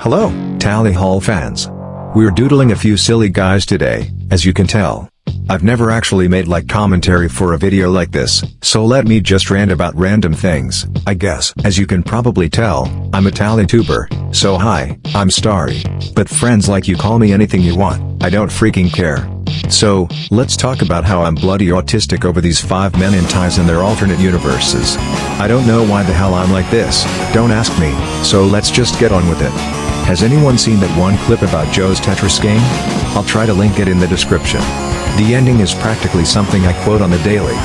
Hello, Tally Hall fans. We're doodling a few silly guys today, as you can tell. I've never actually made commentary for a video like this, so let me just rant about random things, I guess. As you can probably tell, I'm a Tally tuber, so hi, I'm Starry. But friends you call me anything you want, I don't freaking care. So, let's talk about how I'm bloody autistic over these 5 men in ties and their alternate universes. I don't know why the hell I'm like this, don't ask me, so let's just get on with it. Has anyone seen that one clip about Joe's Tetris game? I'll try to link it in the description. The ending is practically something I quote on the daily.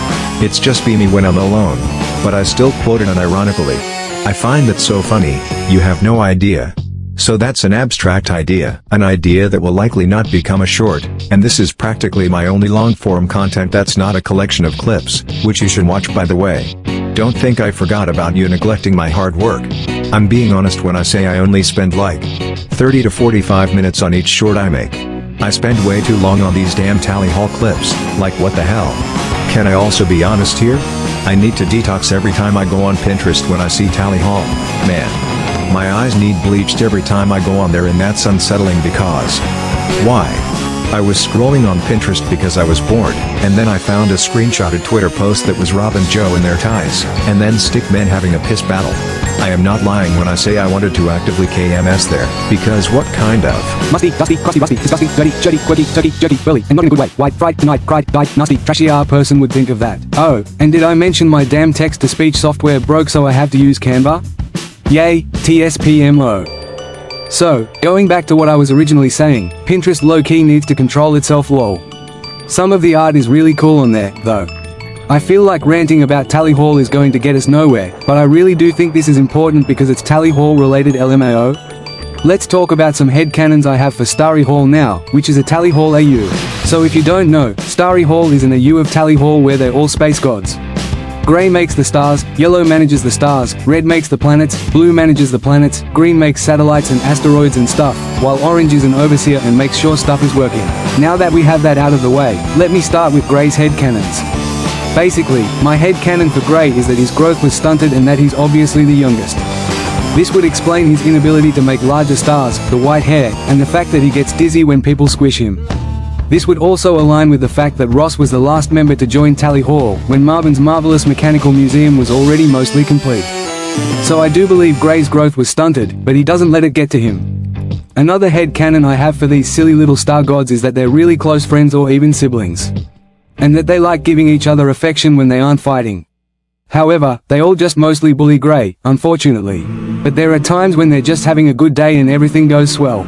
It's just be me when I'm alone, but I still quote it unironically. I find that so funny, you have no idea. So that's an abstract idea, an idea that will likely not become a short, and this is practically my only long-form content that's not a collection of clips, which you should watch by the way. Don't think I forgot about you neglecting my hard work. I'm being honest when I say I only spend 30 to 45 minutes on each short I make. I spend way too long on these damn Tally Hall clips, what the hell? Can I also be honest here? I need to detox every time I go on Pinterest when I see Tally Hall. Man. My eyes need bleached every time I go on there and that's unsettling because... Why? I was scrolling on Pinterest because I was bored, and then I found a screenshotted Twitter post that was Rob and Joe in their ties, and then stick men having a piss battle. I am not lying when I say I wanted to actively KMS there, because what kind of... Musty, dusty, crusty, rusty, disgusting, dirty, shitty, quirky, dirty, dirty, burly, and not in a good way. White, fried, tonight, cried, died, nasty, trashy person would think of that. Oh, and did I mention my damn text-to-speech software broke so I have to use Canva? Yay, TSPMO. So, going back to what I was originally saying, Pinterest low-key needs to control itself lol. Some of the art is really cool on there, though. I feel like ranting about Tally Hall is going to get us nowhere, but I really do think this is important because it's Tally Hall related LMAO. Let's talk about some headcanons I have for Starry Hall now, which is a Tally Hall AU. So if you don't know, Starry Hall is an AU of Tally Hall where they're all space gods. Grey makes the stars, yellow manages the stars, red makes the planets, blue manages the planets, green makes satellites and asteroids and stuff, while orange is an overseer and makes sure stuff is working. Now that we have that out of the way, let me start with Grey's headcanons. Basically, my headcanon for Grey is that his growth was stunted and that he's obviously the youngest. This would explain his inability to make larger stars, the white hair, and the fact that he gets dizzy when people squish him. This would also align with the fact that Ross was the last member to join Tally Hall when Marvin's Marvelous Mechanical Museum was already mostly complete. So I do believe Grey's growth was stunted, but he doesn't let it get to him. Another headcanon I have for these silly little star gods is that they're really close friends or even siblings. And that they like giving each other affection when they aren't fighting. However, they all just mostly bully Grey, unfortunately. But there are times when they're just having a good day and everything goes swell.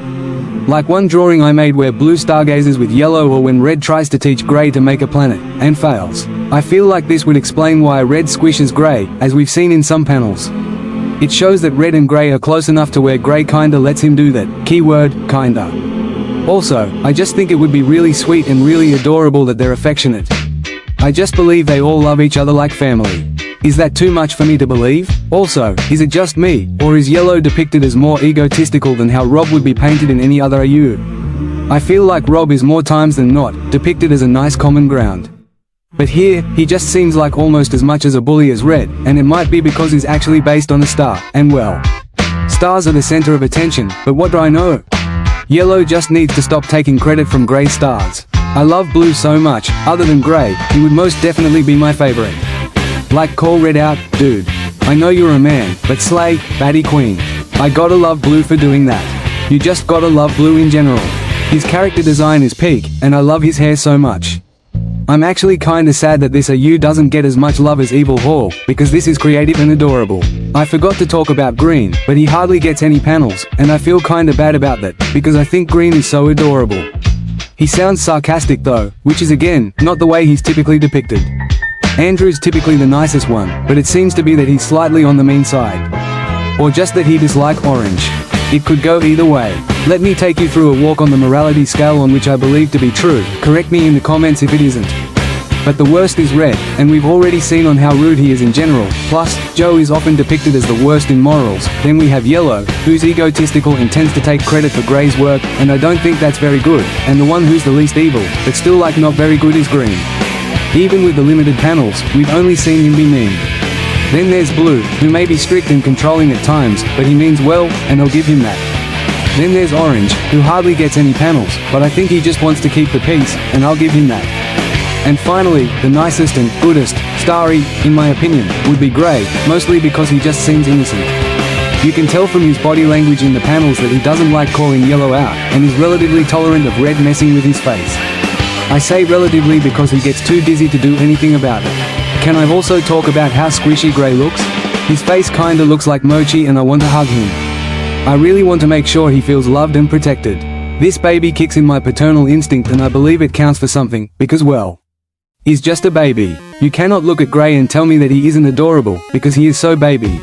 Like one drawing I made where blue stargazes with yellow or when red tries to teach Grey to make a planet, and fails. I feel like this would explain why red squishes Grey, as we've seen in some panels. It shows that red and Grey are close enough to where Grey kinda lets him do that, keyword, kinda. Also, I just think it would be really sweet and really adorable that they're affectionate. I just believe they all love each other like family. Is that too much for me to believe? Also, is it just me, or is yellow depicted as more egotistical than how Rob would be painted in any other AU? I feel like Rob is more times than not, depicted as a nice common ground. But here, he just seems like almost as much as a bully as Red, and it might be because he's actually based on a star, and well. Stars are the center of attention, but what do I know? Yellow just needs to stop taking credit from Grey's stars. I love Blue so much, other than Grey, he would most definitely be my favorite. Like call Red out, dude. I know you're a man, but slay, baddie queen. I gotta love Blue for doing that. You just gotta love Blue in general. His character design is peak, and I love his hair so much. I'm actually kinda sad that this AU doesn't get as much love as Evil Hall, because this is creative and adorable. I forgot to talk about Green, but he hardly gets any panels, and I feel kinda bad about that, because I think Green is so adorable. He sounds sarcastic though, which is again, not the way he's typically depicted. Andrew's typically the nicest one, but it seems to be that he's slightly on the mean side. Or just that he dislikes orange. It could go either way. Let me take you through a walk on the morality scale on which I believe to be true, correct me in the comments if it isn't. But the worst is Red, and we've already seen on how rude he is in general, plus, Joe is often depicted as the worst in morals, then we have Yellow, who's egotistical and tends to take credit for Grey's work, and I don't think that's very good, and the one who's the least evil, but still not very good is Green. Even with the limited panels, we've only seen him be mean. Then there's Blue, who may be strict and controlling at times, but he means well, and I'll give him that. Then there's Orange, who hardly gets any panels, but I think he just wants to keep the peace, and I'll give him that. And finally, the nicest and goodest, Starry, in my opinion, would be Grey, mostly because he just seems innocent. You can tell from his body language in the panels that he doesn't like calling Yellow out, and is relatively tolerant of Red messing with his face. I say relatively because he gets too dizzy to do anything about it. Can I also talk about how squishy Grey looks? His face kinda looks like Mochi and I want to hug him. I really want to make sure he feels loved and protected. This baby kicks in my paternal instinct and I believe it counts for something, because well, he's just a baby. You cannot look at Grey and tell me that he isn't adorable, because he is so baby.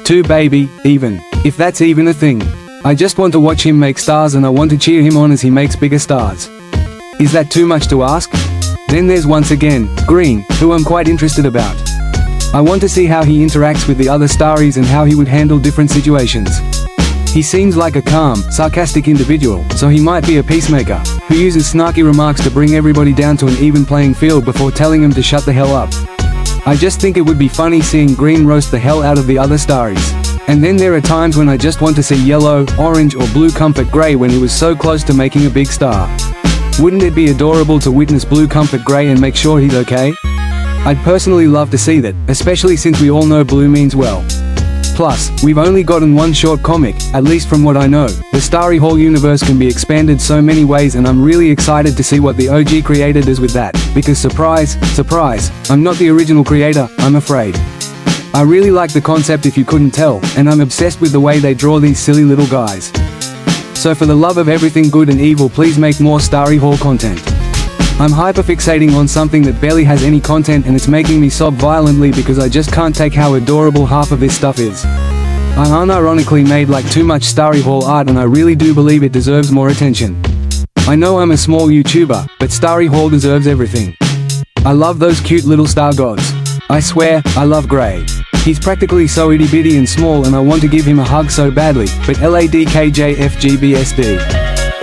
Too baby, even. If that's even a thing. I just want to watch him make stars and I want to cheer him on as he makes bigger stars. Is that too much to ask? Then there's once again, Green, who I'm quite interested about. I want to see how he interacts with the other Starries and how he would handle different situations. He seems like a calm, sarcastic individual, so he might be a peacemaker, who uses snarky remarks to bring everybody down to an even playing field before telling them to shut the hell up. I just think it would be funny seeing Green roast the hell out of the other Starries. And then there are times when I just want to see Yellow, Orange or Blue comfort Grey when he was so close to making a big star. Wouldn't it be adorable to witness Blue comfort Grey and make sure he's okay? I'd personally love to see that, especially since we all know Blue means well. Plus, we've only gotten one short comic, at least from what I know. The Starry Hall universe can be expanded so many ways and I'm really excited to see what the OG creator does with that, because surprise, surprise, I'm not the original creator, I'm afraid. I really like the concept if you couldn't tell, and I'm obsessed with the way they draw these silly little guys. So for the love of everything good and evil, please make more Starry Hall content. I'm hyperfixating on something that barely has any content and it's making me sob violently because I just can't take how adorable half of this stuff is. I unironically made like too much Starry Hall art and I really do believe it deserves more attention. I know I'm a small YouTuber, but Starry Hall deserves everything. I love those cute little star gods. I swear, I love Grey. He's practically so itty bitty and small and I want to give him a hug so badly, but LADKJFGBSD.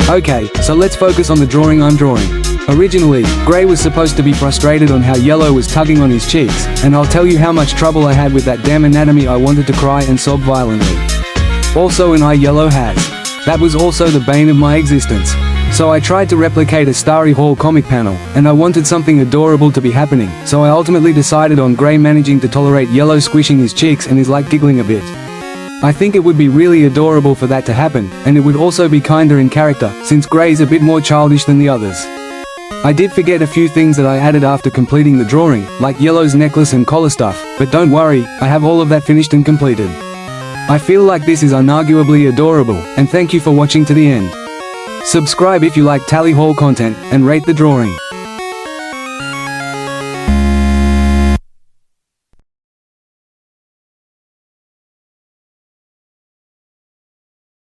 Okay, so let's focus on the drawing I'm drawing. Originally, Grey was supposed to be frustrated on how Yellow was tugging on his cheeks, and I'll tell you how much trouble I had with that damn anatomy. I wanted to cry and sob violently. Also an eye Yellow has. That was also the bane of my existence. So I tried to replicate a Starry Hall comic panel, and I wanted something adorable to be happening, so I ultimately decided on Grey managing to tolerate Yellow squishing his cheeks and is like giggling a bit. I think it would be really adorable for that to happen, and it would also be kinder in character, since Grey's a bit more childish than the others. I did forget a few things that I added after completing the drawing, like Yellow's necklace and collar stuff, but don't worry, I have all of that finished and completed. I feel like this is unarguably adorable, and thank you for watching to the end. Subscribe if you like Tally Hall content, and rate the drawing.